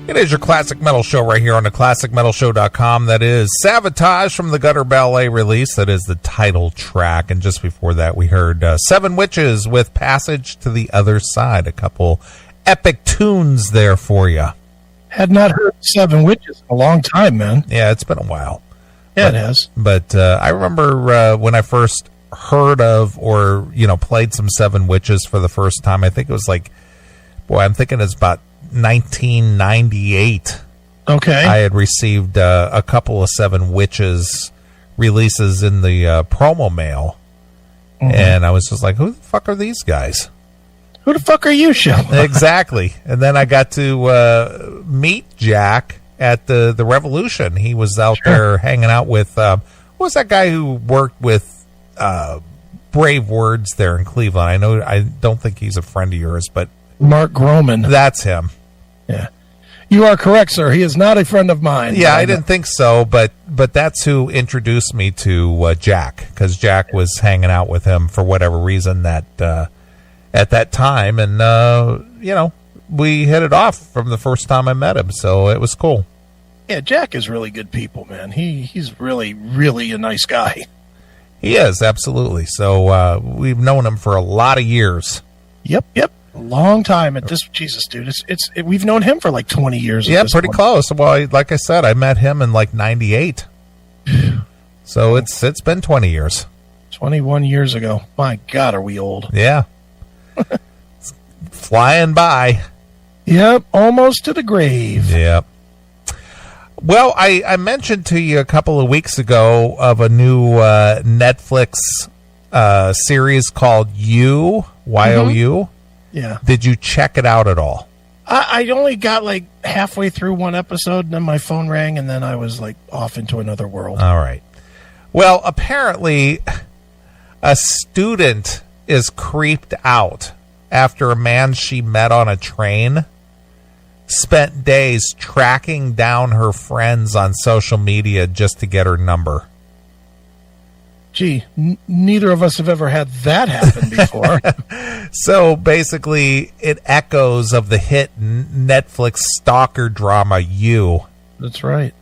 It is your Classic Metal Show right here on the ClassicMetalShow.com. That is Sabotage from the Gutter Ballet release. That is the title track. And just before that, we heard Seven Witches with Passage to the Other Side. A couple epic tunes there for you. Had not heard Seven Witches in a long time, man. Yeah, it's been a while. Yeah, it has. But I remember when I first heard of or, played some Seven Witches for the first time. I think it was I'm thinking it's about 1998. Okay. I had received a couple of Seven Witches releases in the promo mail. Mm-hmm. And I was just like, who the fuck are these guys? Who the fuck are you, Shell? Exactly. And then I got to meet Jack at the Revolution. He was out there hanging out with, what was that guy who worked with Brave Words there in Cleveland? I don't think he's a friend of yours, but Mark Groman. That's him. Yeah. You are correct, sir. He is not a friend of mine. Yeah, I didn't think so, but that's who introduced me to Jack, because Jack was hanging out with him for whatever reason at that time, and we hit it off from the first time I met him, so it was cool. Yeah, Jack is really good people, man. He's really, really a nice guy. He is, absolutely. So we've known him for a lot of years. Yep. A long time at this. Jesus, dude, we've known him for like 20 years. Yeah, pretty close. Well, like I said, I met him in like 98. So it's been 20 years. 21 years ago. My God, are we old? Yeah. It's flying by. Yep, almost to the grave. Yep. Well, I mentioned to you a couple of weeks ago of a new Netflix series called You, Y-O-U. Yeah. Did you check it out at all? I only got like halfway through one episode, and then my phone rang, and then I was like off into another world. All right. Well, apparently a student is creeped out after a man she met on a train spent days tracking down her friends on social media just to get her number. Gee, neither of us have ever had that happen before. So basically, it echoes of the hit Netflix stalker drama You. That's right.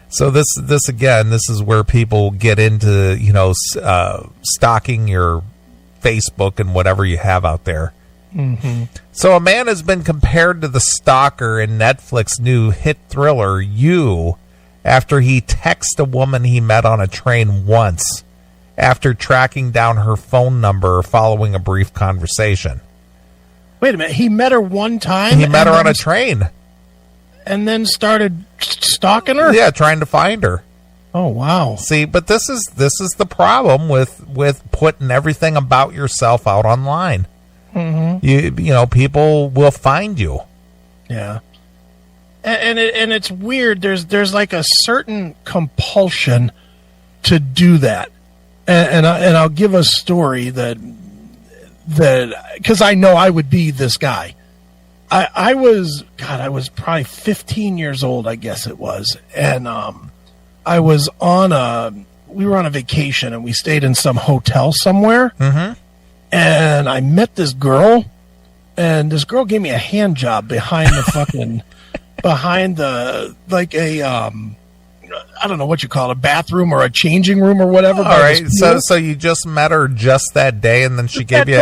So this is where people get into, stalking your Facebook and whatever you have out there. Mm-hmm. So a man has been compared to the stalker in Netflix new hit thriller You after he texted a woman he met on a train once after tracking down her phone number following a brief conversation. Wait a minute. He met her one time? He met her on a train. And then started stalking her? Yeah, trying to find her. Oh, wow. See, but this is the problem with putting everything about yourself out online. Mm-hmm. People will find you. Yeah. And it's weird. There's like a certain compulsion to do that. And I'll give a story that because I know I would be this guy. I was probably 15 years old, I guess it was. And we were on a vacation, and we stayed in some hotel somewhere. Mm-hmm. And I met this girl, and this girl gave me a hand job behind the fucking behind the I don't know what you call it, a bathroom or a changing room or whatever. All right. So you just met her just that day, and then she gave you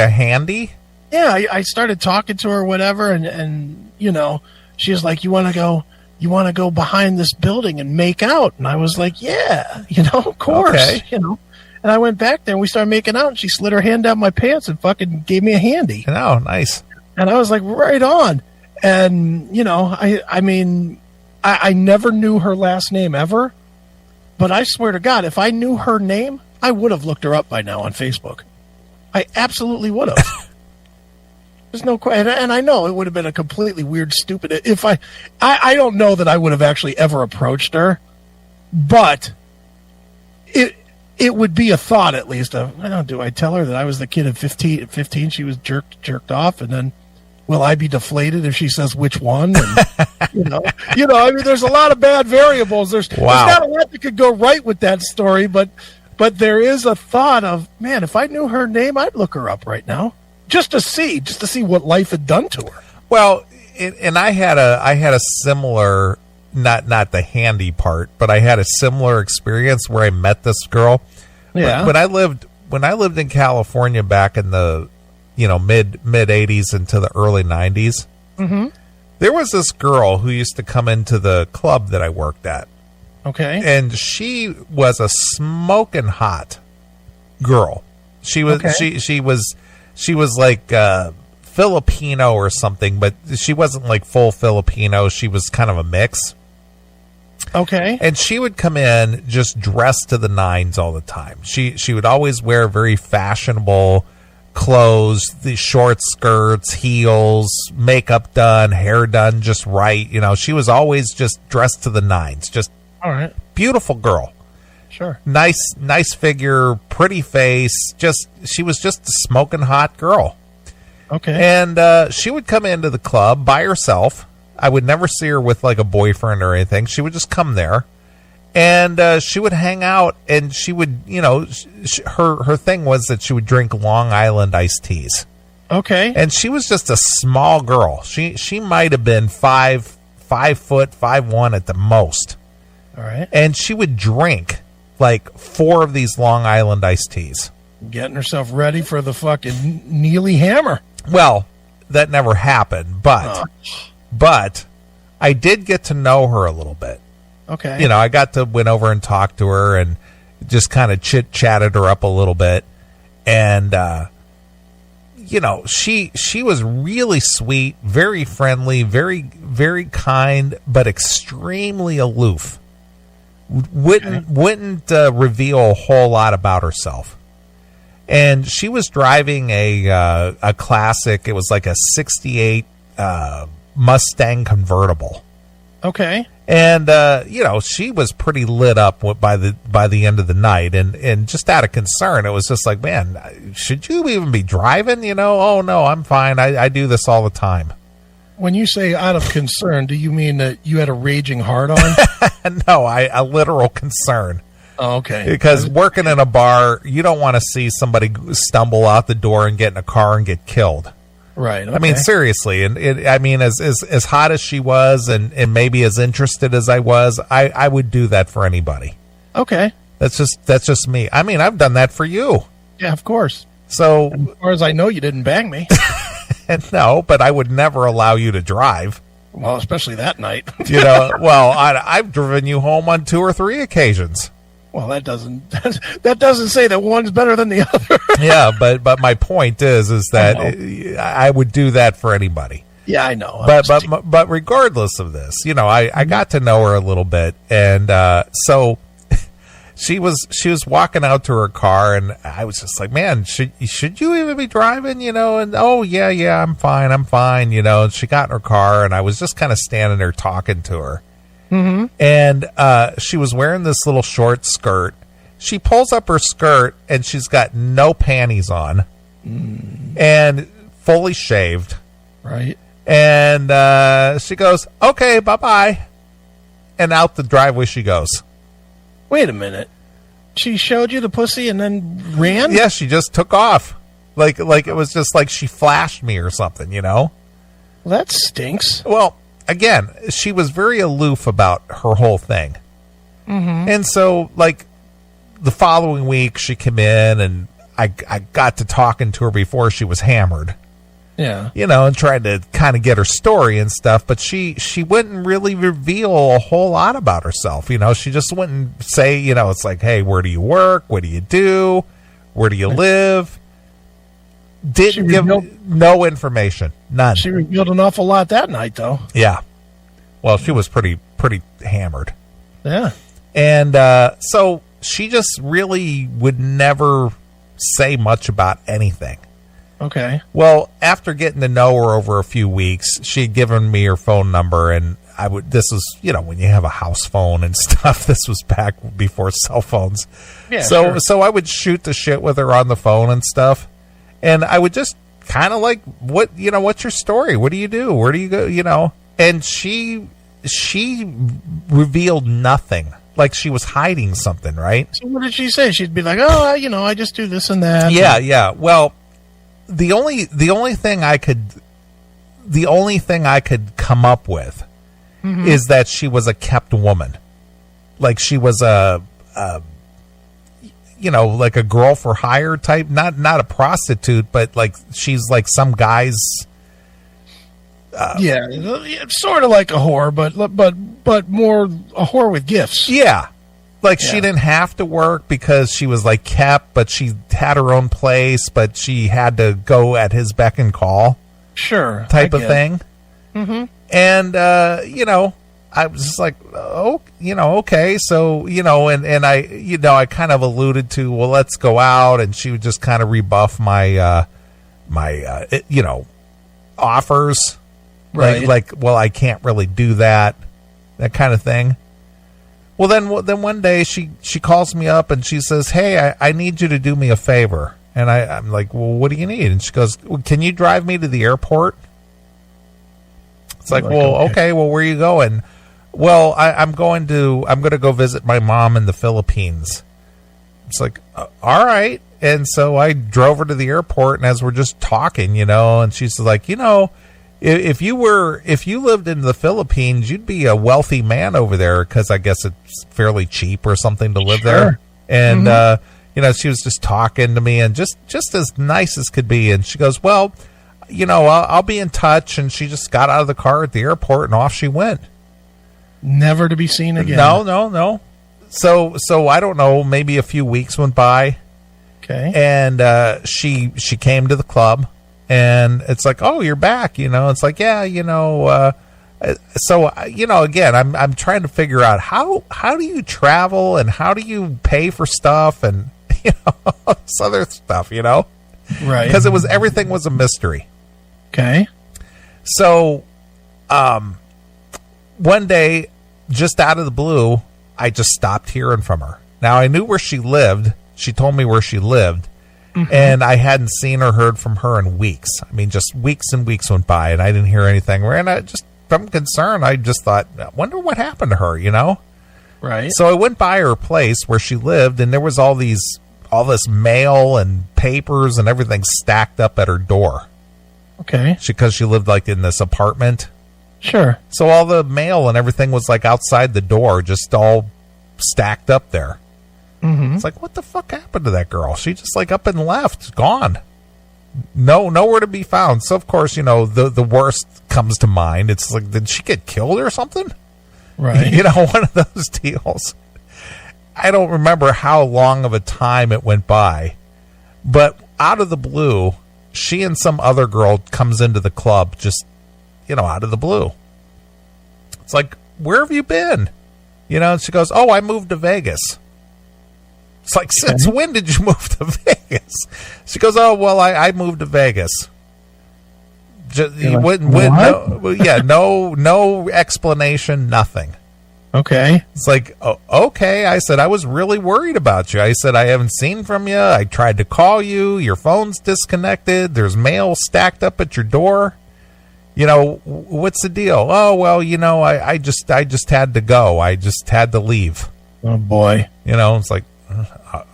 a handy? Yeah, I started talking to her, whatever, and she was like, you want to go behind this building and make out? And I was like, yeah, of course, okay. And I went back there and we started making out, and she slid her hand down my pants and fucking gave me a handy. Oh, nice. And I was like, right on. And, I never knew her last name ever, but I swear to God, if I knew her name, I would have looked her up by now on Facebook. I absolutely would have. There's no question. And I know it would have been a completely weird, stupid, if I don't know that I would have actually ever approached her, but it would be a thought, at least, of, do I tell her that I was the kid at 15 she was jerked off, and then will I be deflated if she says which one? And, there's a lot of bad variables. There's not a lot that could go right with that story, but there is a thought of, man, if I knew her name, I'd look her up right now just to see what life had done to her. Well, and I had a similar, not the handy part, but I had a similar experience where I met this girl. Yeah. When I lived in California back in the mid 80s into the early 90s, there was this girl who used to come into the club that I worked at. Okay. And she was a smoking hot girl. She was she was like Filipino or something, but she wasn't like full Filipino. She was kind of a mix. Okay. And she would come in just dressed to the nines all the time. She would always wear very fashionable clothes, the short skirts, heels, makeup done, hair done just right. She was always just dressed to the nines. Just all right. Beautiful girl. Sure. Nice figure, pretty face. She was just a smoking hot girl. Okay. And she would come into the club by herself. I would never see her with like a boyfriend or anything. She would just come there, and she would hang out. And she would, her thing was that she would drink Long Island iced teas. Okay. And she was just a small girl. She might have been 5'5", 5'1" at the most. All right. And she would drink like 4 of these Long Island iced teas. Getting herself ready for the fucking Neely Hammer. Well, that never happened, but I did get to know her a little bit. Okay. I went over and talked to her and just kind of chit-chatted her up a little bit. And, she was really sweet, very friendly, very, very kind, but extremely aloof. Wouldn't reveal a whole lot about herself. And she was driving a classic. It was like a 68 Mustang convertible. Okay. And she was pretty lit up by the end of the night. And just out of concern, it was just like, man, should you even be driving? Oh no, I'm fine. I do this all the time. When you say out of concern, do you mean that you had a raging hard on? No, a literal concern. Oh, okay. Because working in a bar, you don't want to see somebody stumble out the door and get in a car and get killed. Right. Okay. I mean, seriously. And as hot as she was and maybe as interested as I was, I would do that for anybody. Okay. That's just me. I mean, I've done that for you. Yeah, of course. So, as far as I know, you didn't bang me. No, but I would never allow you to drive. Well, especially that night. I've driven you home on 2 or 3 occasions. Well, that doesn't say that one's better than the other. Yeah, but my point is that I would do that for anybody. Yeah, I know. But regardless of this, I got to know her a little bit, and so she was walking out to her car, and I was just like, man, should you even be driving? And oh yeah, I'm fine. And she got in her car, and I was just kind of standing there talking to her. Mm-hmm. And she was wearing this little short skirt. She pulls up her skirt, and she's got no panties on, and fully shaved. Right. And she goes, "Okay, bye-bye," and out the driveway she goes. Wait a minute. She showed you the pussy and then ran? Yeah, she just took off. Like it was just like she flashed me or something, Well, that stinks. Well, again, she was very aloof about her whole thing. Mm-hmm. And so, like, the following week, she came in, and I got to talking to her before she was hammered. Yeah. And tried to kind of get her story and stuff, but she wouldn't really reveal a whole lot about herself. She just wouldn't say, it's like, hey, where do you work? What do you do? Where do you live? Didn't give no information. None. She revealed an awful lot that night, though. Yeah. Well, she was pretty hammered. Yeah. And so she just really would never say much about anything. Okay. Well, after getting to know her over a few weeks, she had given me her phone number, and this was, when you have a house phone and stuff, this was back before cell phones. Yeah, so I would shoot the shit with her on the phone and stuff. And I would just kind of like, what's your story? What do you do? Where do you go? And she revealed nothing. Like she was hiding something, right? So what did she say? She'd be like, oh, I just do this and that. Yeah. Well, the only thing I could the only thing I could come up with is that she was a kept woman. Like she was like a girl for hire type, not a prostitute, but like she's like some guy's. Sort of like a whore, but more a whore with gifts. Yeah. Like she didn't have to work because she was like kept, but she had her own place, but she had to go at his beck and call. Sure. Type of thing. Mm-hmm. And, I was just like, okay. So, and I kind of alluded to, well, let's go out. And she would just kind of rebuff my offers. Right. Like, well, I can't really do that kind of thing. Well, then one day she calls me up and she says, hey, I need you to do me a favor. And I'm like, well, what do you need? And she goes, well, can you drive me to the airport? It's like, well, okay, well, where are you going? Well, I'm going to go visit my mom in the Philippines. It's like, all right. And so I drove her to the airport, and as we're just talking, and she's like, if you lived in the Philippines, you'd be a wealthy man over there because I guess it's fairly cheap or something to live there. And, she was just talking to me and just as nice as could be. And she goes, well, I'll be in touch. And she just got out of the car at the airport and off she went. Never to be seen again. No. So I don't know, maybe a few weeks went by. Okay. And she came to the club. And it's like, oh, you're back, It's like, yeah, so again, I'm trying to figure out how do you travel and how do you pay for stuff and this other stuff, right? Because everything was a mystery. Okay. So, one day, just out of the blue, I just stopped hearing from her. Now I knew where she lived. She told me where she lived. And I hadn't seen or heard from her in weeks. I mean, just weeks and weeks went by, and I didn't hear anything. And I just, from concern, I just thought, I wonder what happened to her, Right. So I went by her place where she lived, and there was all this mail and papers and everything stacked up at her door. Okay. Because she lived like in this apartment. Sure. So all the mail and everything was like outside the door, just all stacked up there. Mm-hmm. It's like, what the fuck happened to that girl? She just like up and left, gone. Nowhere to be found. So of course, the worst comes to mind. It's like, did she get killed or something? Right. One of those deals. I don't remember how long of a time it went by, but out of the blue, she and some other girl comes into the club just, out of the blue. It's like, where have you been? And she goes, oh, I moved to Vegas. It's like, since when did you move to Vegas? She goes, oh, well, I moved to Vegas. No explanation, nothing. Okay. It's like, oh, okay. I said, I was really worried about you. I said, I haven't seen from you. I tried to call you. Your phone's disconnected. There's mail stacked up at your door. What's the deal? Oh, well, I just had to go. I just had to leave. Oh, boy. It's like,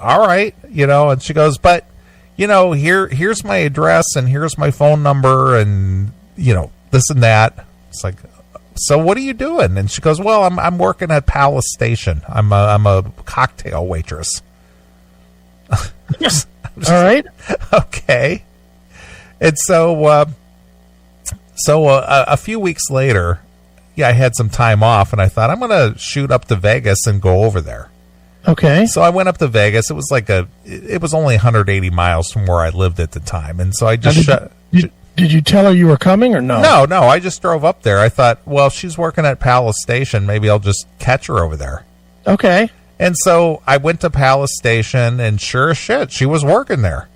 all right, and she goes, but, here's my address and here's my phone number and, this and that. It's like, so what are you doing? And she goes, well, I'm working at Palace Station. I'm a cocktail waitress. All right. Okay. And so a few weeks later, I had some time off and I thought I'm going to shoot up to Vegas and go over there. Okay. So I went up to Vegas. It was it was only 180 miles from where I lived at the time. And so I just Did you tell her you were coming or no? No. I just drove up there. I thought, well, she's working at Palace Station. Maybe I'll just catch her over there. Okay. And so I went to Palace Station, and sure as shit, she was working there.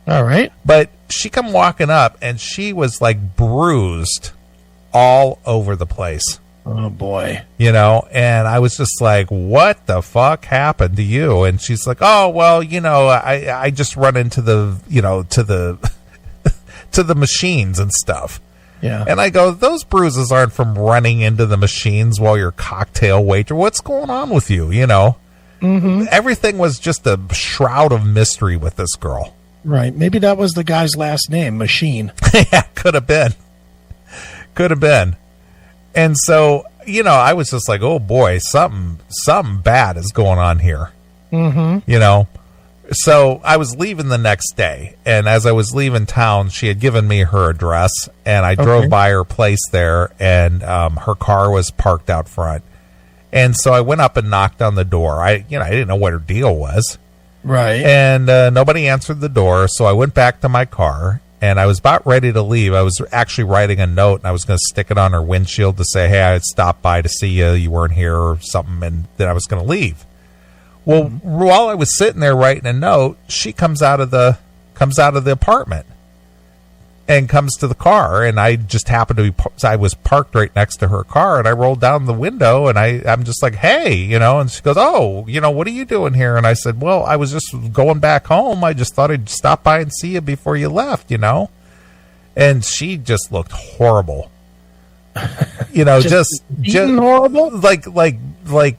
All right. But she come walking up, and she was like bruised all over the place. Oh, boy. And I was just like, what the fuck happened to you? And she's like, oh, well, I just run into the, to the machines and stuff. Yeah. And I go, those bruises aren't from running into the machines while you're cocktail waiter. What's going on with you? Mm-hmm. Everything was just a shroud of mystery with this girl. Right. Maybe that was the guy's last name, Machine. Yeah, could have been. Could have been. And so, I was just like, oh boy, something bad is going on here. Mm-hmm. So I was leaving the next day, and as I was leaving town, she had given me her address, and I drove by her place there, and her car was parked out front. And so I went up and knocked on the door. I didn't know what her deal was. Right. And nobody answered the door, so I went back to my car, and I was about ready to leave. I was actually writing a note, and I was going to stick it on her windshield to say, hey, I had stopped by to see you. You weren't here or something, and then I was going to leave. Well, while I was sitting there writing a note, she comes out of the apartment and comes to the car, and I just happened to be, I was parked right next to her car, and I rolled down the window, and I'm just like, hey, and she goes, oh, what are you doing here? And I said, well, I was just going back home. I just thought I'd stop by and see you before you left, And she just looked horrible. just horrible? Like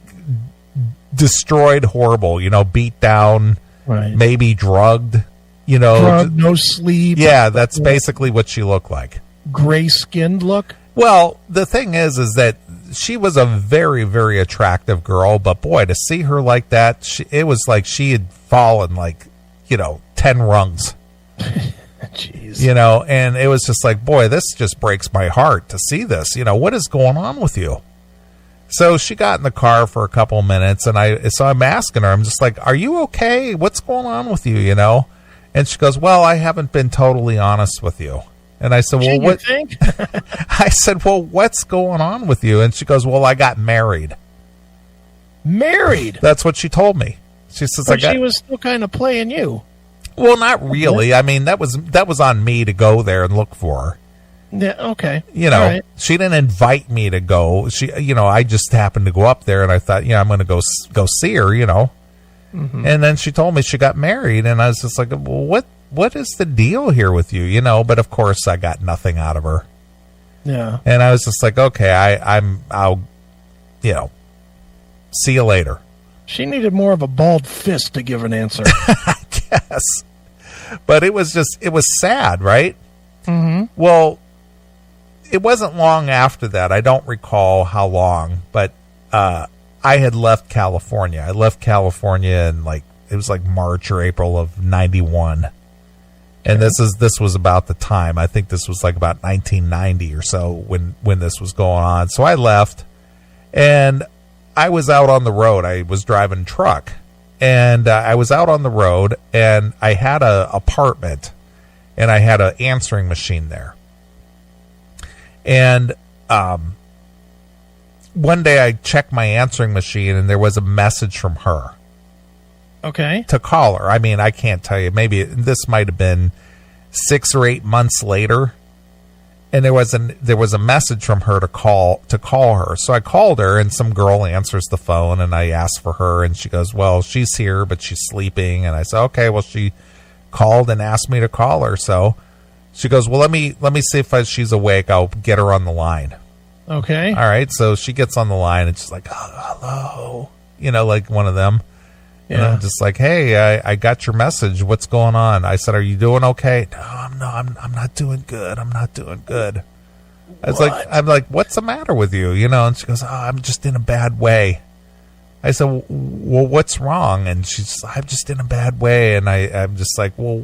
destroyed, horrible, beat down, right? Maybe drugged, drugged, no sleep. Yeah, that's basically what she looked like. Gray-skinned look. Well, the thing is that she was a very, very attractive girl, but boy, to see her like that, it was like she had fallen 10 rungs. Jeez. And it was just like, boy, this just breaks my heart to see this. What is going on with you? So she got in the car for a couple of minutes, and I'm asking her, I'm just like, are you okay? What's going on with you, And she goes, well, I haven't been totally honest with you. And I said, well, what? You think? I said, well, what's going on with you? And she goes, well, I got married. Married? That's what she told me. She says, she was still kind of playing you. Well, not really. I mean, that was on me to go there and look for her. Yeah, okay. Right. She didn't invite me to go. She, I just happened to go up there, and I thought, I'm going to go see her, Mm-hmm. And then she told me she got married, and I was just like, well, what is the deal here with you, But of course, I got nothing out of her. Yeah. And I was just like, okay, I'll, see you later. She needed more of a bald fist to give an answer. I guess. But it was sad, right? Mm-hmm. Well, it wasn't long after that. I don't recall how long, but I had left California. I left California in it was March or April of 91. And this was about the time. I think this was about 1990 or so when this was going on. So I left, and I was out on the road. I was driving truck, and I was out on the road, and I had an apartment, and I had an answering machine there. And one day I checked my answering machine, and there was a message from her. Okay. To call her. I mean, I can't tell you. Maybe this might have been 6 or 8 months later, and there was a message from her to call her. So I called her, and some girl answers the phone, and I asked for her, and she goes, well, she's here, but she's sleeping. And I said, okay, well, she called and asked me to call her. So she goes, well, let me see if she's awake. I'll get her on the line. Okay. All right. So she gets on the line, and she's like, oh, hello, like one of them. Yeah. And I'm just like, hey, I got your message. What's going on? I said, are you doing okay? No, I'm not doing good. I'm not doing good. I'm like, what's the matter with you? And she goes, oh, I'm just in a bad way. I said, well, what's wrong? And she's, I'm just in a bad way. And I'm just like, well,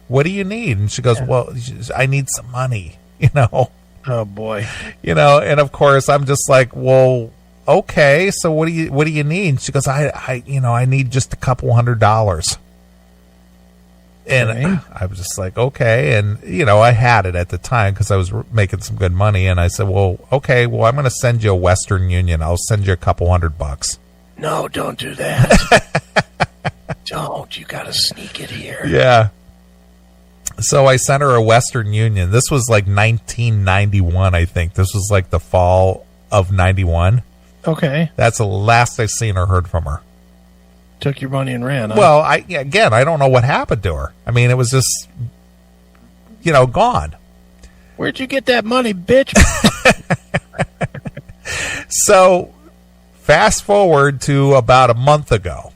what do you need? And she goes, well, I need some money, Oh boy. And of course I'm just like, well, okay, so what do you need? She goes, I need just a couple $100. And okay. I was just like, okay. And, I had it at the time because I was making some good money. And I said, well, okay, well, I'm going to send you a Western Union. I'll send you a couple $100. No, don't do that. Don't. You got to sneak it here. Yeah. So I sent her a Western Union. This was 1991, I think. This was the fall of 91. Okay. That's the last I seen or heard from her. Took your money and ran. Huh? Well, I don't know what happened to her. I mean, it was just, gone. Where'd you get that money, bitch? So, fast forward to about a month ago.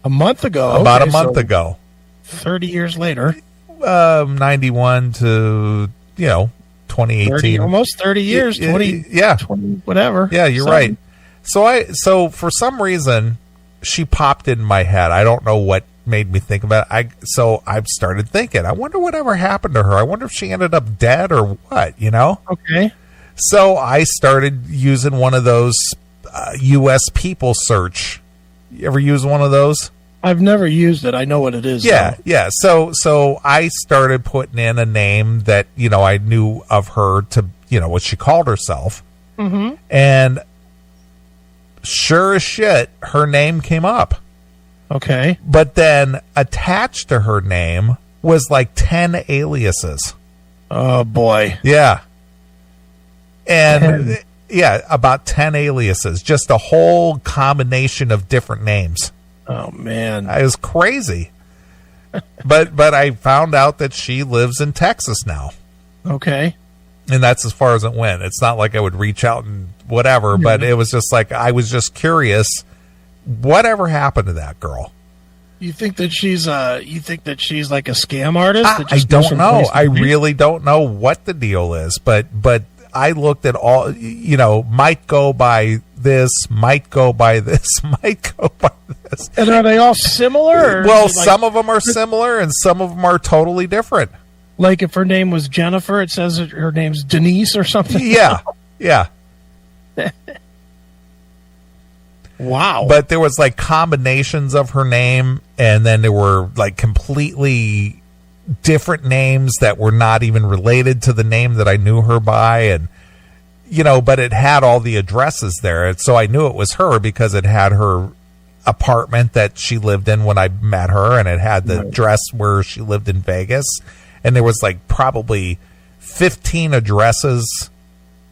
A month ago? About a month ago. 30 years later. 91 to, 2018. Almost 30 years, 20, yeah. 20 whatever. Yeah, you're right. So for some reason, she popped in my head. I don't know what made me think about it. So I started thinking, I wonder whatever happened to her. I wonder if she ended up dead or what, you know? Okay. So I started using one of those U.S. people search. You ever use one of those? I've never used it. I know what it is. Yeah, though. yeah. So I started putting in a name that, you know, I knew of her to, you know, what she called herself. Mm-hmm. And sure as shit, her name came up. Okay. But then attached to her name was like 10 aliases. Oh, boy. Yeah. And yeah, about 10 aliases. Just a whole combination of different names. Oh, man. It was crazy. but I found out that she lives in Texas now. Okay. And that's as far as it went. It's not like I would reach out and whatever, but it was just like, I was just curious, whatever happened to that girl? You think that she's like a scam artist? That I just goes don't from know. place to I place? really don't know what the deal is, but I looked at all, you know, might go by this, might go by this, might go by this. And are they all similar? Or Well, is it like, some of them are similar and some of them are totally different. like if her name was Jennifer, it says that her name's Denise or something. Yeah, yeah. Wow. But there was like combinations of her name, and then there were like completely different names that were not even related to the name that I knew her by. And, you know, but it had all the addresses there. And so I knew it was her because it had her apartment that she lived in when I met her, and it had the address where she lived in Vegas. And there was like probably 15 addresses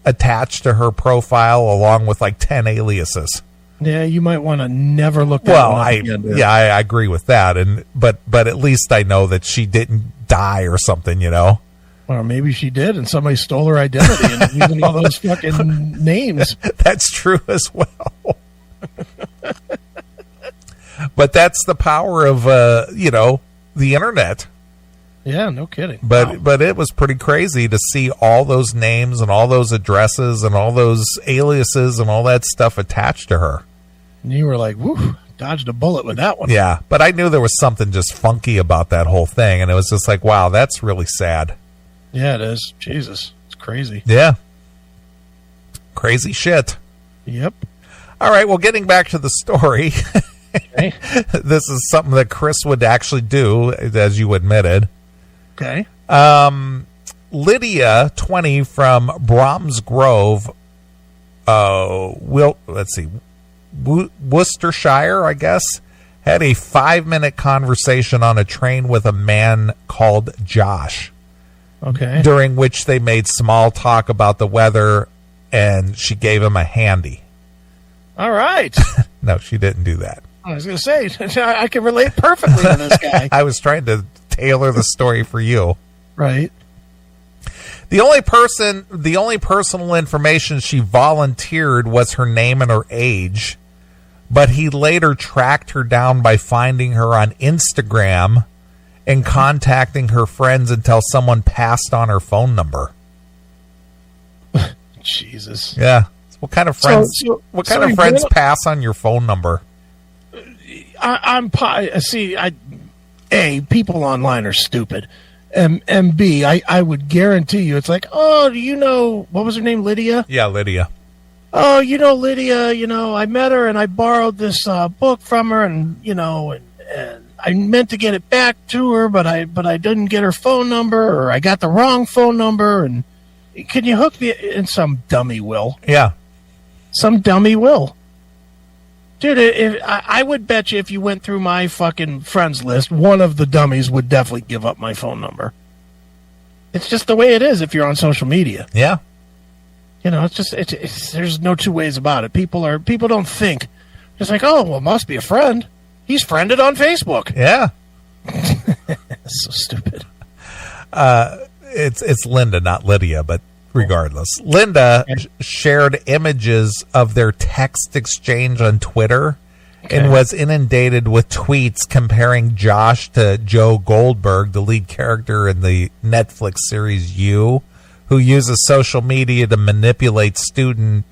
attached to her profile, along with like 10 aliases. Yeah, you might want to never look that Well, one up again, dude. I agree with that, and but at least I know that she didn't die or something, you know. Or maybe she did, and somebody stole her identity and using all those fucking names. That's true as well. But that's the power of you know, the internet. Yeah, no kidding. But it was pretty crazy to see all those names and all those addresses and all those aliases and all that stuff attached to her. And you were like, woo, dodged a bullet with that one. Yeah, but I knew there was something just funky about that whole thing, and it was just like, wow, that's really sad. Yeah, it is. Jesus, it's crazy. Yeah. Crazy shit. Yep. All right, well, getting back to the story, Okay. this is something that Chris would actually do, as you admitted. Okay. Lydia, 20, from Brahms Grove, Worcestershire, I guess, had a 5-minute conversation on a train with a man called Josh, Okay. during which they made small talk about the weather, and she gave him a handy. All right. No, she didn't do that. I was going to say, I can relate perfectly to this guy. I was trying to tailor the story for you. Right. The only personal information she volunteered was her name and her age, but he later tracked her down by finding her on Instagram and contacting her friends until someone passed on her phone number. Jesus. Yeah. What kind of friends? What kind of you friends get- pass on your phone number? A, people online are stupid. And B, I would guarantee you, it's like, oh, do you know, what was her name, Lydia? Yeah, Lydia. Oh, you know, Lydia, you know, I met her and I borrowed this book from her, and, you know, and I meant to get it back to her, but I didn't get her phone number, or I got the wrong phone number, and can you hook me? And some dummy will. Yeah. Some dummy will. Dude, I would bet you if you went through my fucking friends list, one of the dummies would definitely give up my phone number. It's just the way it is if you're on social media. Yeah. You know, it's there's no two ways about it. People don't think. It's like, oh, well, must be a friend. He's friended on Facebook. Yeah. That's so stupid. It's Linda, not Lydia, but regardless. Linda shared images of their text exchange on Twitter and was inundated with tweets comparing Josh to Joe Goldberg, the lead character in the Netflix series You, who uses social media to manipulate student.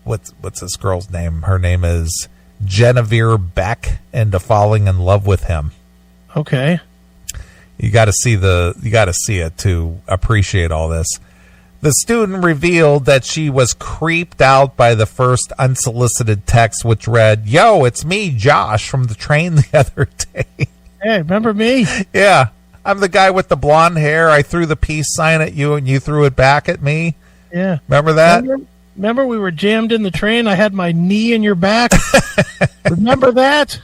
What's this girl's name? Her name is Genevieve Beck, into falling in love with him. Okay. You got to see it to appreciate all this. The student revealed that she was creeped out by the first unsolicited text, which read, "Yo, it's me, Josh, from the train the other day." Hey, remember me? Yeah. I'm the guy with the blonde hair. I threw the peace sign at you and you threw it back at me. Yeah. Remember that? Remember we were jammed in the train? I had my knee in your back. Remember that?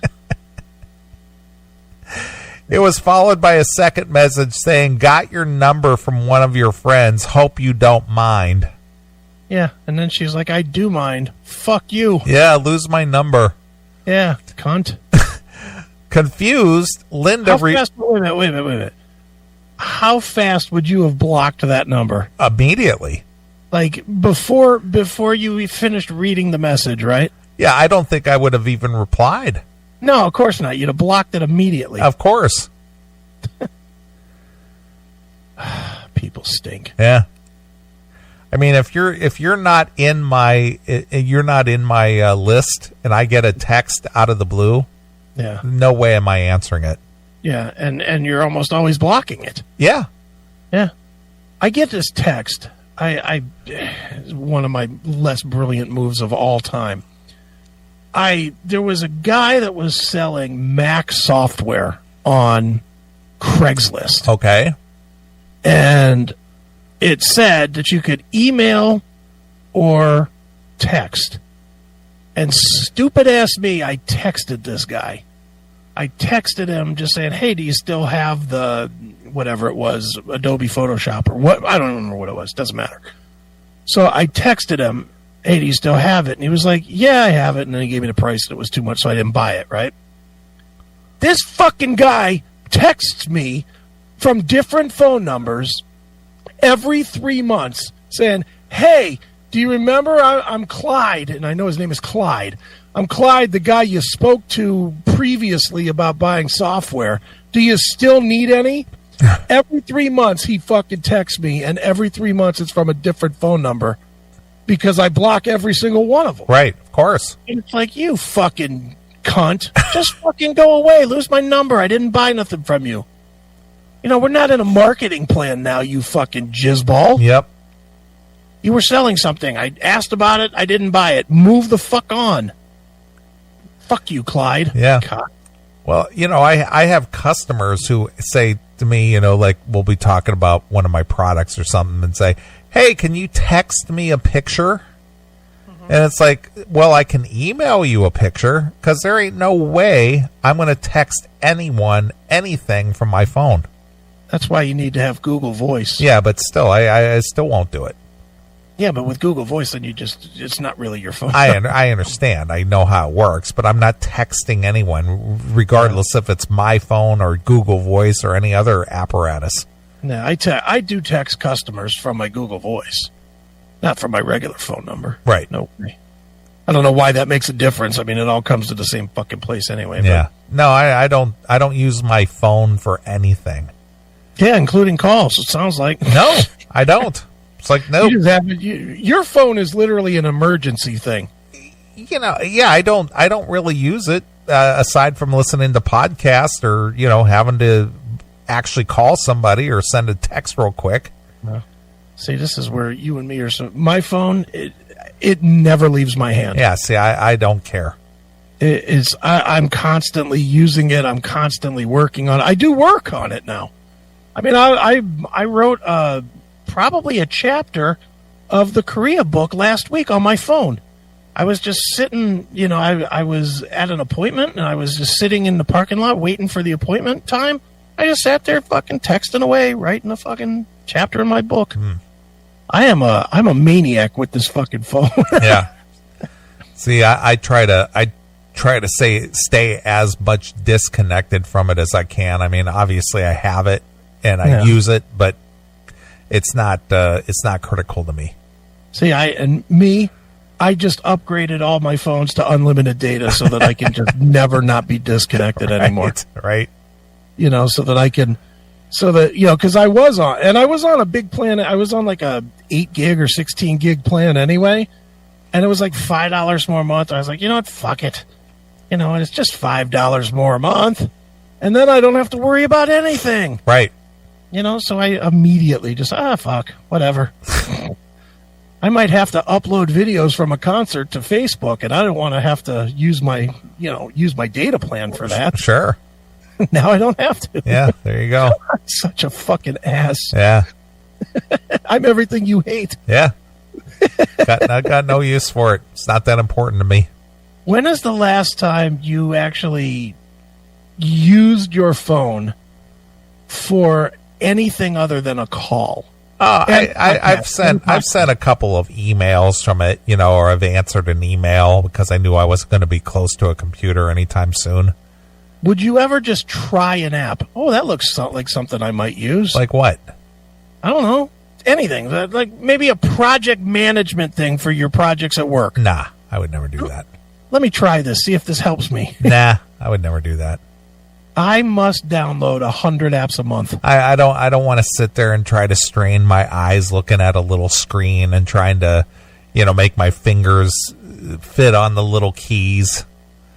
It was followed by a second message saying, "Got your number from one of your friends. Hope you don't mind." Yeah. And then she's like, "I do mind. Fuck you." Yeah, lose my number. Yeah, cunt. Confused, Linda... Wait a minute. How fast would you have blocked that number? Immediately. Like, before you finished reading the message, right? Yeah, I don't think I would have even replied. No, of course not. You'd have blocked it immediately. Of course. People stink. Yeah. I mean, if you're not in my list and I get a text out of the blue, yeah, no way am I answering it. Yeah, and you're almost always blocking it. Yeah. Yeah. I get this text. I one of my less brilliant moves of all time. There was a guy that was selling Mac software on Craigslist. Okay. And it said that you could email or text. And stupid ass me, I texted this guy. I texted him just saying, "Hey, do you still have the whatever it was, Adobe Photoshop or what?" I don't remember what it was. Doesn't matter. So I texted him, "Hey, do you still have it?" And he was like, "Yeah, I have it." And then he gave me the price, and it was too much, so I didn't buy it, right? This fucking guy texts me from different phone numbers every 3 months saying, "Hey, do you remember I'm Clyde?" And I know his name is Clyde. "I'm Clyde, the guy you spoke to previously about buying software. Do you still need any?" Every 3 months he fucking texts me, and every 3 months it's from a different phone number because I block every single one of them. Right, of course. And it's like, you fucking cunt. Just fucking go away. Lose my number. I didn't buy nothing from you. You know, we're not in a marketing plan now, you fucking jizzball. Yep. You were selling something. I asked about it. I didn't buy it. Move the fuck on. Fuck you, Clyde. Yeah. God. Well, you know, I have customers who say to me, you know, like we'll be talking about one of my products or something and say, "Hey, can you text me a picture?" Mm-hmm. And it's like, well, I can email you a picture because there ain't no way I'm going to text anyone anything from my phone. That's why you need to have Google Voice. Yeah, but still, I still won't do it. Yeah, but with Google Voice, then it's not really your phone. I understand. I know how it works, but I'm not texting anyone, regardless if it's my phone or Google Voice or any other apparatus. No, I do text customers from my Google Voice, not from my regular phone number. Right. No way. I don't know why that makes a difference. I mean, it all comes to the same fucking place anyway. Yeah. No, I don't use my phone for anything. Yeah, including calls. It sounds like. No, I don't. It's like, no. Your phone is literally an emergency thing. You know, yeah, I don't really use it aside from listening to podcasts or, you know, having to actually call somebody or send a text real quick. No. See, this is where you and me are. My phone, it never leaves my hand. Yeah, see, I don't care. I'm constantly using it. I'm constantly working on it. I do work on it now. I mean, I wrote probably a chapter of the Korea book last week on my phone. I was just sitting, you know, I was at an appointment and I was just sitting in the parking lot waiting for the appointment time. I just sat there fucking texting away, writing a fucking chapter in my book. I'm a maniac with this fucking phone. Yeah. See, I try to stay as much disconnected from it as I can. I mean, obviously I have it and I use it, but it's not critical to me. See, I just upgraded all my phones to unlimited data so that I can just never not be disconnected anymore. Right. You know, so that I can So that, because I was on a big plan. I was on like a 8 gig or 16 gig plan anyway. And it was like $5 more a month. I was like, you know what? Fuck it. And it's just $5 more a month. And then I don't have to worry about anything. Right. So I immediately just, fuck, whatever. I might have to upload videos from a concert to Facebook, and I don't want to have to use my data plan for that. Sure. Now I don't have to. Yeah, there you go. I'm such a fucking ass. Yeah. I'm everything you hate. Yeah. I got no use for it. It's not that important to me. When is the last time you actually used your phone for anything other than a call? I've sent a couple of emails from it, or I've answered an email because I knew I wasn't going to be close to a computer anytime soon. Would you ever just try an app? Oh, that looks like something I might use. Like what? I don't know. Anything. Like maybe a project management thing for your projects at work. Nah, I would never do that. Let me try this, see if this helps me. Nah, I would never do that. I must download 100 apps a month. I don't want to sit there and try to strain my eyes looking at a little screen and trying to, make my fingers fit on the little keys.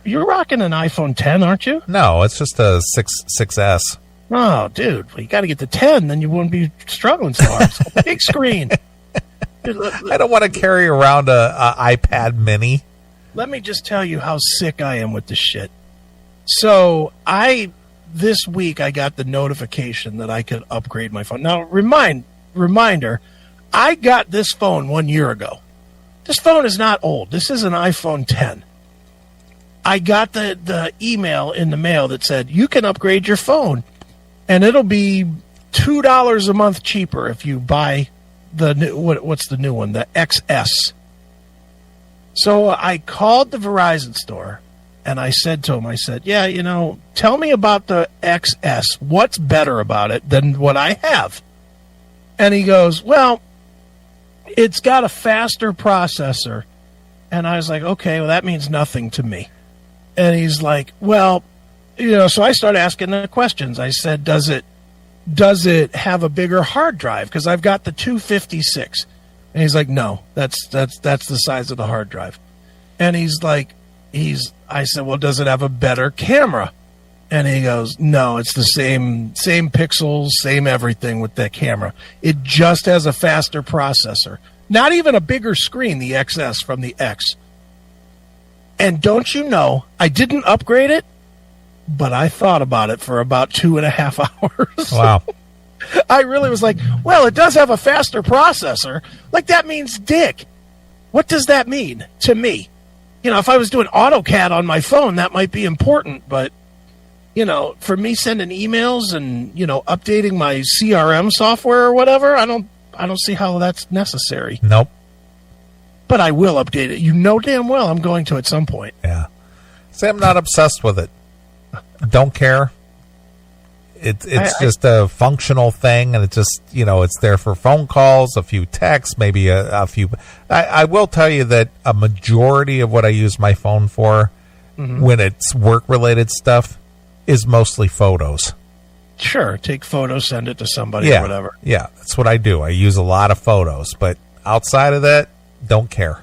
You're rocking an iPhone 10, aren't you? No, it's just a 6S. Oh, dude, well, you got to get the 10, then you wouldn't be struggling so hard. It's a big screen. I don't want to carry around a iPad mini. Let me just tell you how sick I am with this shit. So this week I got the notification that I could upgrade my phone. Now, reminder, I got this phone 1 year ago. This phone is not old. This is an iPhone 10. I got the email in the mail that said, you can upgrade your phone, and it'll be $2 a month cheaper if you buy the new, what's the new one? The XS. So I called the Verizon store, and I said to him, yeah, tell me about the XS. What's better about it than what I have? And he goes, well, it's got a faster processor. And I was like, okay, well, that means nothing to me. And he's like, well, so I started asking the questions. I said, does it have a bigger hard drive? Because I've got the 256. And he's like, no, that's the size of the hard drive. And I said, well, does it have a better camera? And he goes, no, it's the same pixels, same everything with that camera. It just has a faster processor. Not even a bigger screen, the XS from the X. And don't you know, I didn't upgrade it, but I thought about it for about 2.5 hours. Wow. I really was like, well, it does have a faster processor. Like, that means dick. What does that mean to me? If I was doing AutoCAD on my phone, that might be important. But, for me sending emails and, updating my CRM software or whatever, I don't see how that's necessary. Nope. But I will update it. Damn well I'm going to at some point. Yeah. See, I'm not obsessed with it. Don't care. It's just a functional thing, and it's just, it's there for phone calls, a few texts, maybe a few. I will tell you that a majority of what I use my phone for, when it's work-related stuff, is mostly photos. Sure, take photos, send it to somebody or whatever. Yeah, that's what I do. I use a lot of photos, but outside of that, don't care.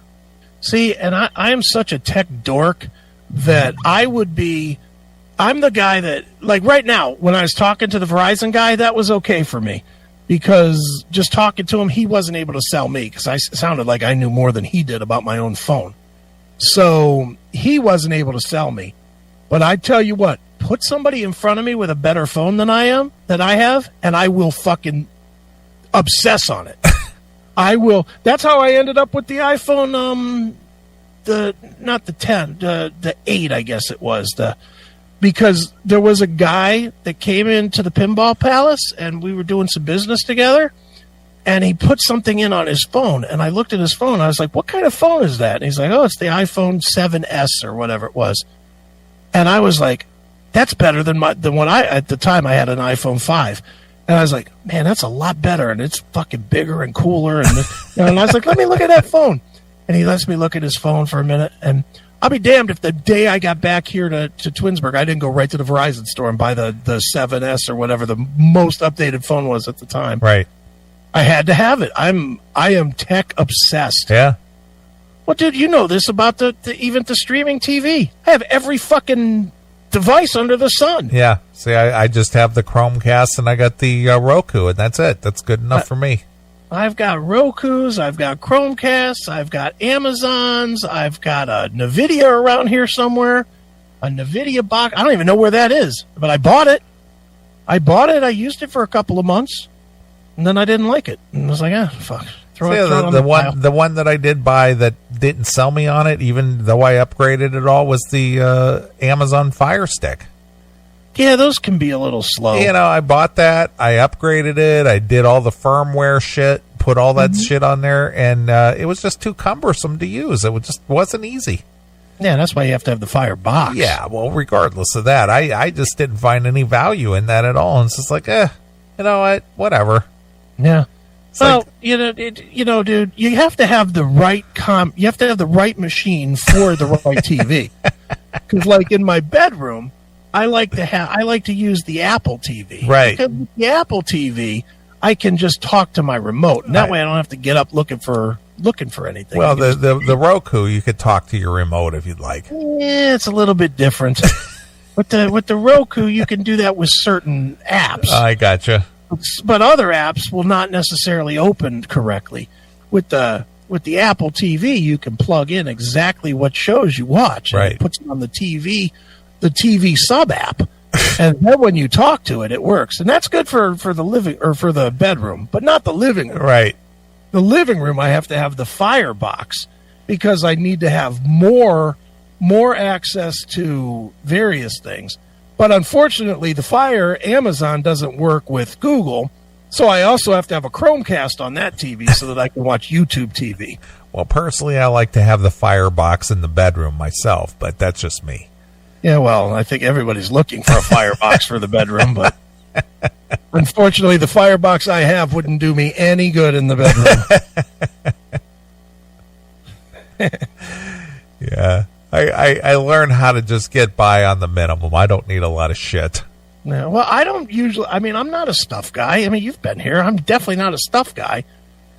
See, and I am such a tech dork that I'm the guy that, like right now, when I was talking to the Verizon guy, that was okay for me. Because just talking to him, he wasn't able to sell me because I sounded like I knew more than he did about my own phone. So he wasn't able to sell me. But I tell you what, put somebody in front of me with a better phone than I have, and I will fucking obsess on it. I will. That's how I ended up with the iPhone, not the 10, the 8, I guess it was. Because there was a guy that came into the Pinball Palace, and we were doing some business together, and he put something in on his phone, and I looked at his phone, and I was like, what kind of phone is that? And he's like, oh, it's the iPhone 7S or whatever it was. And I was like, that's better than what at the time I had an iPhone 5. And I was like, man, that's a lot better, and it's fucking bigger and cooler. And I was like, let me look at that phone. And he lets me look at his phone for a minute, and I'll be damned if the day I got back here to Twinsburg, I didn't go right to the Verizon store and buy the 7S or whatever the most updated phone was at the time. Right. I had to have it. I am tech obsessed. Yeah. Well, dude, you know this about even the streaming TV. I have every fucking device under the sun. Yeah. See, I just have the Chromecast and I got the Roku, and that's it. That's good enough for me. I've got Rokus, I've got Chromecasts, I've got Amazons, I've got a NVIDIA around here somewhere. A NVIDIA box. I don't even know where that is, but I bought it. I used it for a couple of months, and then I didn't like it. And I was like, fuck. Throw it on the one that I did buy that didn't sell me on it, even though I upgraded it all, was the Amazon Fire Stick. Yeah, those can be a little slow. You know, I bought that. I upgraded it. I did all the firmware shit, put all that shit on there, and it was just too cumbersome to use. It just wasn't easy. Yeah, that's why you have to have the Fire box. Yeah, well, regardless of that, I just didn't find any value in that at all. And it's just like, you know what? Whatever. Yeah. Well, dude, you have to have the right you have to have the right machine for the right TV. Because, like, in my bedroom, I like to use the Apple TV. Right. Because with the Apple TV, I can just talk to my remote, and that way I don't have to get up looking for anything. Well, the Roku, you could talk to your remote if you'd like. Yeah, it's a little bit different. with the Roku, you can do that with certain apps. I gotcha. But other apps will not necessarily open correctly. With the Apple TV, you can plug in exactly what shows you watch. And right. It puts it on the TV sub app. And then when you talk to it, it works. And that's good for the living or for the bedroom, but not the living room. Right. The living room, I have to have the Fire box because I need to have more access to various things. But unfortunately, the Fire Amazon doesn't work with Google, so I also have to have a Chromecast on that TV so that I can watch YouTube TV. Well, personally, I like to have the Fire box in the bedroom myself, but that's just me. Yeah, well, I think everybody's looking for a Firebox for the bedroom, but unfortunately, the Firebox I have wouldn't do me any good in the bedroom. Yeah. I learned how to just get by on the minimum. I don't need a lot of shit. Yeah, well, I'm not a stuff guy. I mean, you've been here. I'm definitely not a stuff guy.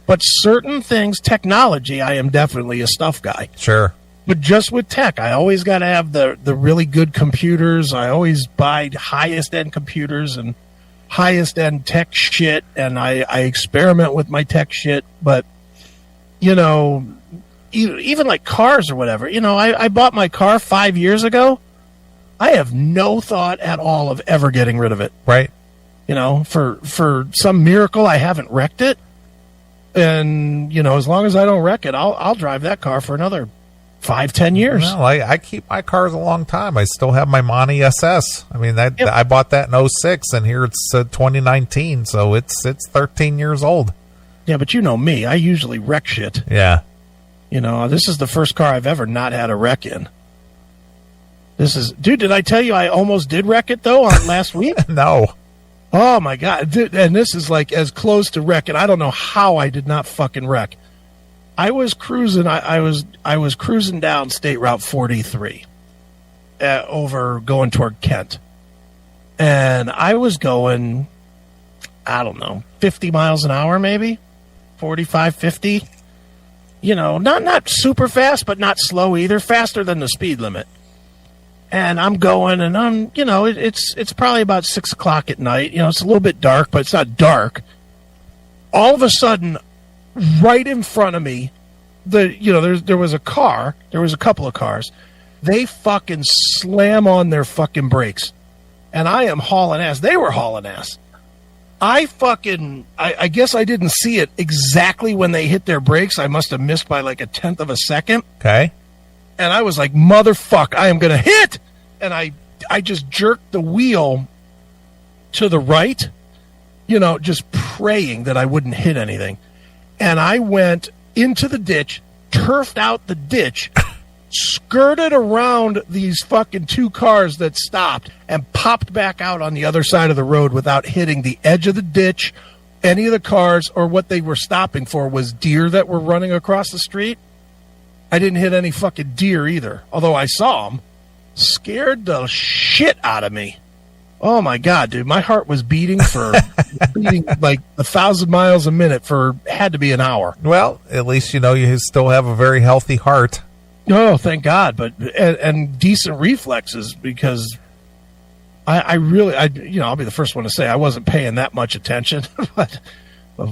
But certain things, technology, I am definitely a stuff guy. Sure. But just with tech, I always got to have the really good computers. I always buy highest-end computers and highest-end tech shit, and I experiment with my tech shit. But, even like cars or whatever, I bought my car 5 years ago. I have no thought at all of ever getting rid of it. Right. For some miracle, I haven't wrecked it. And, as long as I don't wreck it, I'll drive that car for another 5-10 years. Well, I keep my cars a long time. I still have my Monty SS. I mean, I bought that in 06, and here it's 2019, so it's 13 years old. Yeah, but you know me. I usually wreck shit. Yeah. This is the first car I've ever not had a wreck in. Dude, did I tell you I almost did wreck it, though, on last week? No. Oh, my God. Dude, and this is like as close to wreck, and I don't know how I did not fucking wreck. I was cruising. I was cruising down State Route 43, over going toward Kent, and I was going, I don't know, 50 miles an hour, maybe 45, 50. Not super fast, but not slow either. Faster than the speed limit. And I'm going, and I'm, it's probably about 6 o'clock at night. It's a little bit dark, but it's not dark. All of a sudden, right in front of me, there was a car. There was a couple of cars. They fucking slam on their fucking brakes, and I am hauling ass. They were hauling ass. I guess I didn't see it exactly when they hit their brakes. I must have missed by like 1/10 of a second. Okay. And I was like, motherfuck, I am gonna hit. And I just jerked the wheel to the right, just praying that I wouldn't hit anything. And I went into the ditch, turfed out the ditch, skirted around these fucking 2 cars that stopped, and popped back out on the other side of the road without hitting the edge of the ditch, any of the cars, or what they were stopping for was deer that were running across the street. I didn't hit any fucking deer either, although I saw them. Scared the shit out of me. Oh my God, dude. My heart was beating like 1,000 miles a minute for had to be an hour. Well, at least you still have a very healthy heart. Oh, thank God. But and decent reflexes, because I really I'll be the first one to say I wasn't paying that much attention. But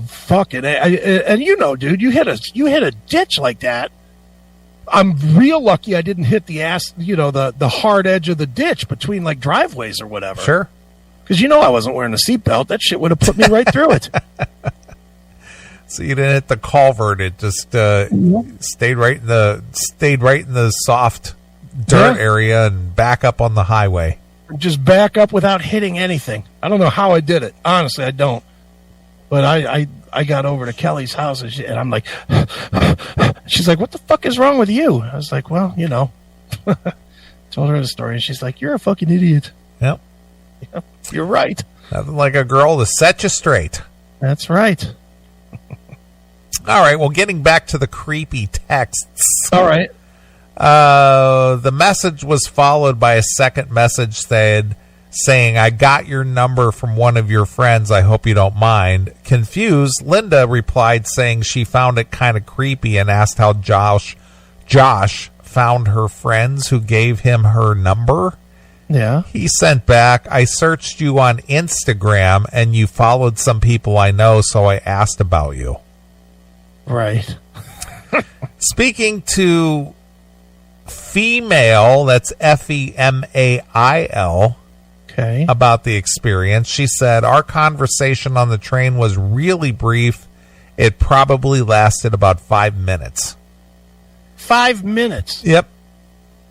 fuck it. And dude, you hit a ditch like that. I'm real lucky I didn't hit the the hard edge of the ditch between like driveways or whatever. Sure. Because I wasn't wearing a seatbelt. That shit would have put me right through it. So you didn't hit the culvert. It just stayed right in the soft dirt area and back up on the highway. Just back up without hitting anything. I don't know how I did it. Honestly, I don't. But I got over to Kelly's house and I'm like, she's like, what the fuck is wrong with you? I was like, well, told her the story and she's like, you're a fucking idiot. Yep. You're right. Nothing like a girl to set you straight. That's right. All right. Well, getting back to the creepy texts. All right. The message was followed by a second message saying, I got your number from one of your friends. I hope you don't mind. Confused, Linda replied saying she found it kind of creepy and asked how Josh found her friends who gave him her number. Yeah. He sent back, I searched you on Instagram and you followed some people I know, so I asked about you. Right. Speaking to female, that's Femail, okay, about the experience, she said, our conversation on the train was really brief. It probably lasted about 5 minutes. 5 minutes? Yep.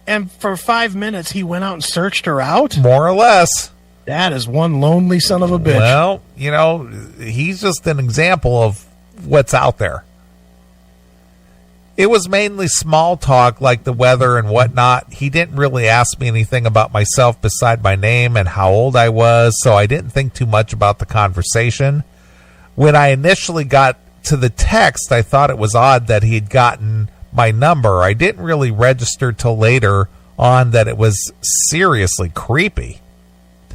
And for 5 minutes, he went out and searched her out? More or less. That is one lonely son of a bitch. Well, he's just an example of what's out there. It was mainly small talk, like the weather and whatnot. He didn't really ask me anything about myself beside my name and how old I was, so I didn't think too much about the conversation. When I initially got to the text, I thought it was odd that he'd gotten my number. I didn't really register till later on that it was seriously creepy.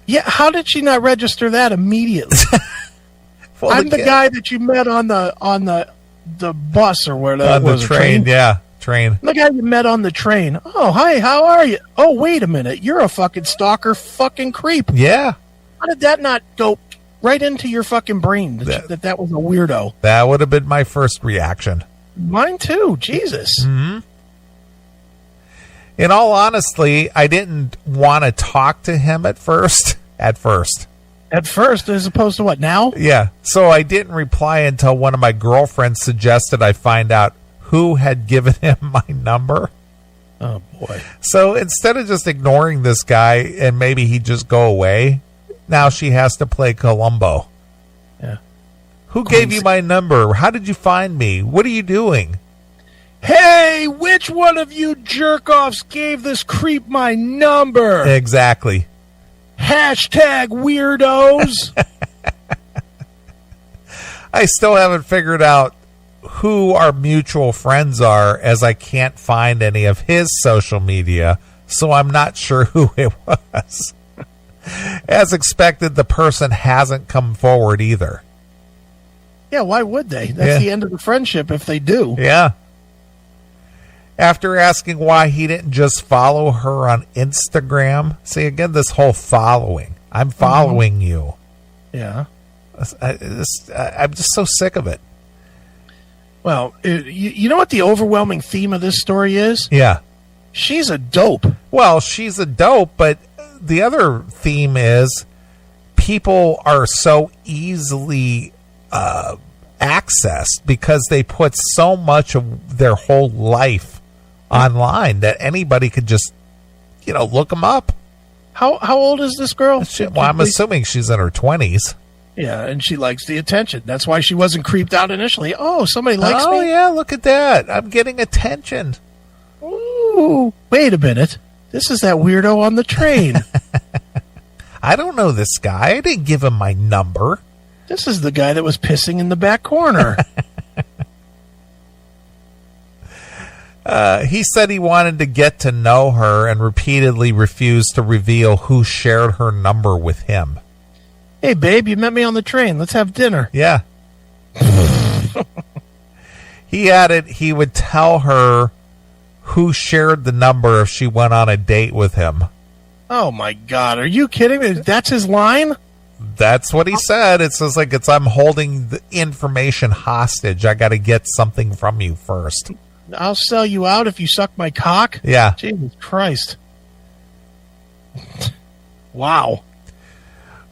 Yeah, how did she not register that immediately? Well, I'm the guy that you met on the bus or where that was. On the train, yeah, train. The guy you met on the train. Oh, hi, how are you? Oh, wait a minute, you're a fucking stalker, fucking creep. Yeah. How did that not go right into your fucking brain that was a weirdo? That would have been my first reaction. Mine too. Jesus. Mm-hmm. In all honesty, I didn't want to talk to him at first. At first, as opposed to what, now? Yeah. So I didn't reply until one of my girlfriends suggested I find out who had given him my number. Oh, boy. So instead of just ignoring this guy and maybe he'd just go away, now she has to play Columbo. Yeah. Who gave you my number? How did you find me? What are you doing? Hey, which one of you jerk-offs gave this creep my number? Exactly. Hashtag weirdos. I still haven't figured out who our mutual friends are, as I can't find any of his social media, so I'm not sure who it was. As expected, the person hasn't come forward either. Yeah, why would they? That's the end of the friendship if they do. Yeah. After asking why he didn't just follow her on Instagram. See, again, this whole following. I'm following you. Yeah. I'm just so sick of it. Well, you know what the overwhelming theme of this story is? Yeah. She's a dope. Well, she's a dope, but the other theme is people are so easily accessed because they put so much of their whole life online that anybody could just, look them up. How old is this girl? Well, I'm assuming she's in her 20s. Yeah, and she likes the attention. That's why she wasn't creeped out initially. Oh, somebody likes me? Oh, yeah, look at that. I'm getting attention. Ooh, wait a minute. This is that weirdo on the train. I don't know this guy. I didn't give him my number. This is the guy that was pissing in the back corner. He said he wanted to get to know her and repeatedly refused to reveal who shared her number with him. Hey, babe, you met me on the train. Let's have dinner. Yeah. He added he would tell her who shared the number if she went on a date with him. Oh, my God. Are you kidding me? That's his line? That's what he said. It says like I'm holding the information hostage. I got to get something from you first. I'll sell you out if you suck my cock? Yeah. Jesus Christ. Wow.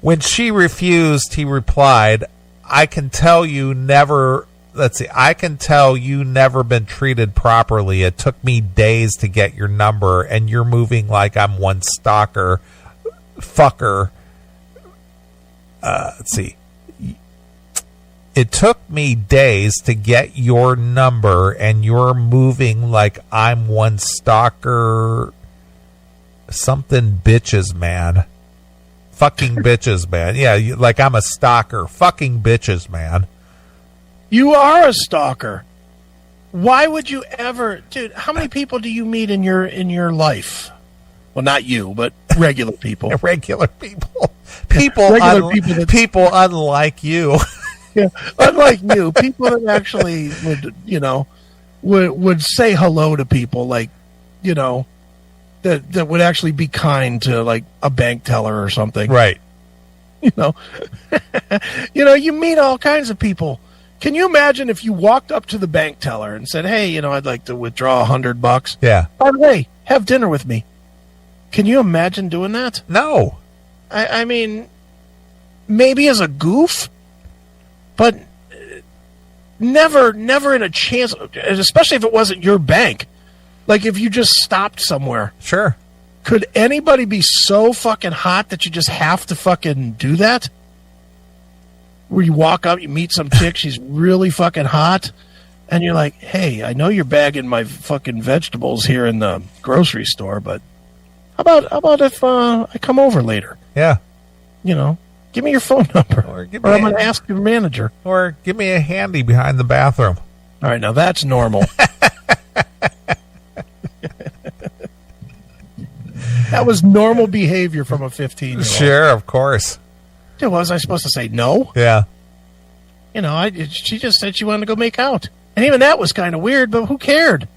When she refused, he replied, I can tell you never been treated properly. It took me days to get your number, and you're moving like I'm one stalker. Fucker. It took me days to get your number, and you're moving like I'm one stalker. Something bitches, man. Fucking bitches, man. Yeah, like I'm a stalker. Fucking bitches, man. You are a stalker. Why would you ever, dude? How many people do you meet in your life? Well, not you, but regular people. Regular people. People unlike you. Yeah, unlike you, people that actually would say hello to people, like, that would actually be kind to like a bank teller or something. Right. You meet all kinds of people. Can you imagine if you walked up to the bank teller and said, "Hey, I'd like to withdraw $100. Yeah. By the way, have dinner with me." Can you imagine doing that? No. I mean, maybe as a goof, but never in a chance, especially if it wasn't your bank. Like if you just stopped somewhere. Sure. Could anybody be so fucking hot that you just have to fucking do that? Where you walk up, you meet some chick, she's really fucking hot, and you're like, "Hey, I know you're bagging my fucking vegetables here in the grocery store, but how about if I come over later? Yeah. Give me your phone number, or I'm going to ask your manager. Or give me a handy behind the bathroom." All right, now that's normal. That was normal behavior from a 15-year-old. Sure, of course. Dude, was I supposed to say no? Yeah. She just said she wanted to go make out. And even that was kind of weird, but who cared?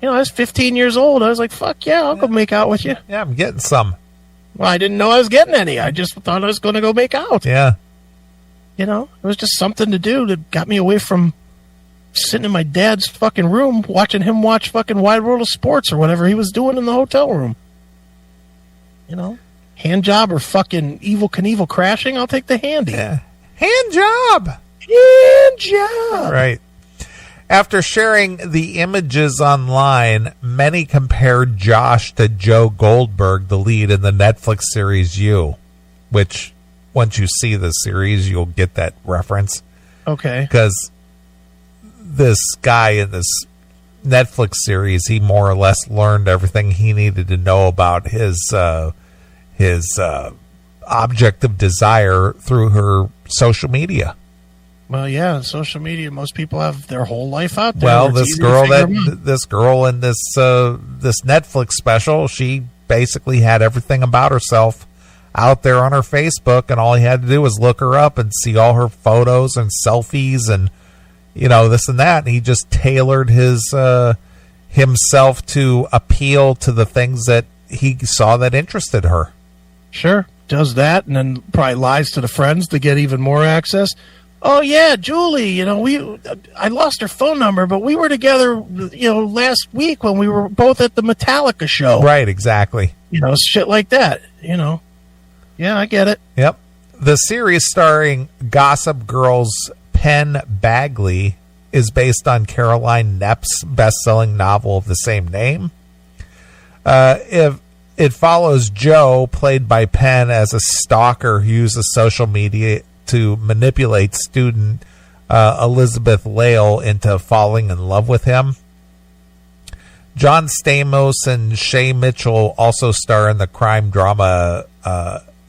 I was 15 years old. I was like, fuck yeah, I'll go make out with you. Yeah, I'm getting some. Well, I didn't know I was getting any. I just thought I was going to go make out. Yeah. It was just something to do that got me away from sitting in my dad's fucking room watching him watch fucking Wide World of Sports or whatever he was doing in the hotel room. Hand job or fucking Evel Knievel crashing, I'll take the handy. Yeah. Hand job. Hand job. Right. After sharing the images online, many compared Josh to Joe Goldberg, the lead in the Netflix series You, which once you see the series, you'll get that reference. Okay. Because this guy in this Netflix series, he more or less learned everything he needed to know about his object of desire through her social media. Well, yeah, social media. Most people have their whole life out there. Well, this girl in this Netflix special, she basically had everything about herself out there on her Facebook, and all he had to do was look her up and see all her photos and selfies and this and that. And he just tailored his himself to appeal to the things that he saw that interested her. Sure, does that, and then probably lies to the friends to get even more access. Oh yeah, Julie, I lost her phone number, but we were together, last week when we were both at the Metallica show. Right, exactly. Shit like that. Yeah, I get it. Yep. The series starring Gossip Girl's Penn Bagley is based on Caroline Knapp's best-selling novel of the same name. If it follows Joe, played by Penn, as a stalker who uses social media to manipulate student Elizabeth Lale into falling in love with him. John Stamos and Shay Mitchell also star in the crime drama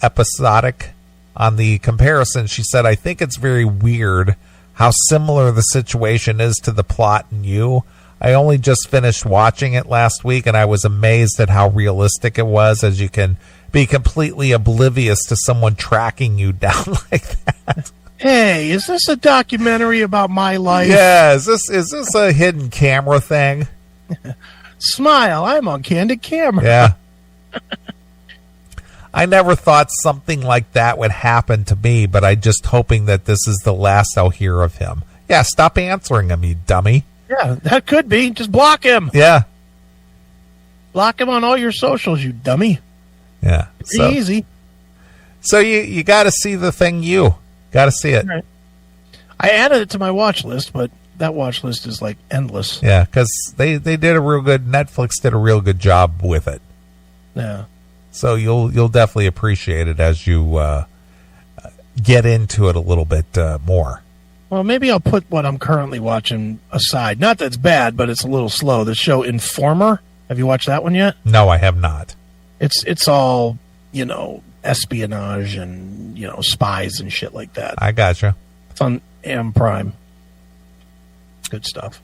Episodic. On the comparison, she said, "I think it's very weird how similar the situation is to the plot in You. I only just finished watching it last week, and I was amazed at how realistic it was, as you can be completely oblivious to someone tracking you down like that. Hey, is this a documentary about my life? Yeah, is this a hidden camera thing? Smile, I'm on candid camera. Yeah. I never thought something like that would happen to me, but I'm just hoping that this is the last I'll hear of him. Yeah, stop answering him, you dummy. Yeah, that could be. Just block him. Yeah. Block him on all your socials, you dummy. Yeah. Pretty easy. So you got to see the thing. You got to see it. Right. I added it to my watch list, but that watch list is like endless. Yeah, because they did a real good. Netflix did a real good job with it. Yeah. So you'll definitely appreciate it as you get into it a little bit more. Well, maybe I'll put what I'm currently watching aside. Not that it's bad, but it's a little slow. The show Informer. Have you watched that one yet? No, I have not. It's all, espionage and, spies and shit like that. I gotcha. It's on Am Prime. Good stuff.